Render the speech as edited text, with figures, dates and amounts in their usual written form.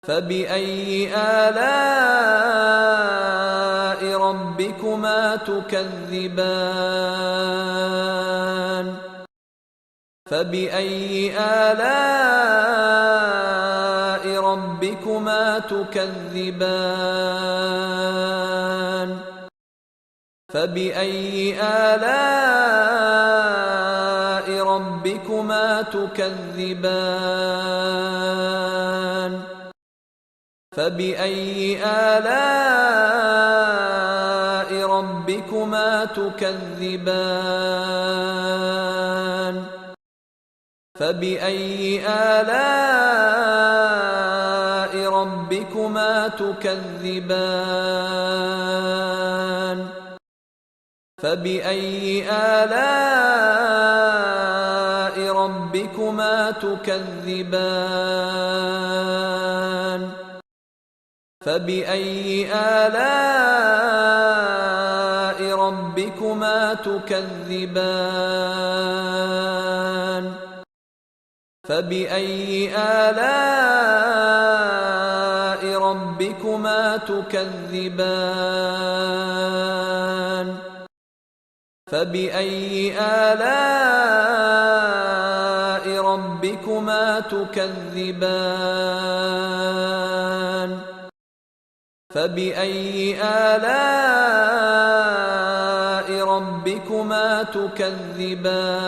فبأي آلاء ربكما تكذبان فبأي آلاء ربكما تكذبان فبأي آلاء ربكما تكذبان فبأي آلاء ربكما تكذبان فبأي آلاء ربكما تكذبان فبأي آلاء ربكما تكذبان فبأي آلاء ربكما تكذبان فبأي آلاء ربكما تكذبان فبأي آلاء ربكما تكذبان فبأي آلاء ربكما تكذبان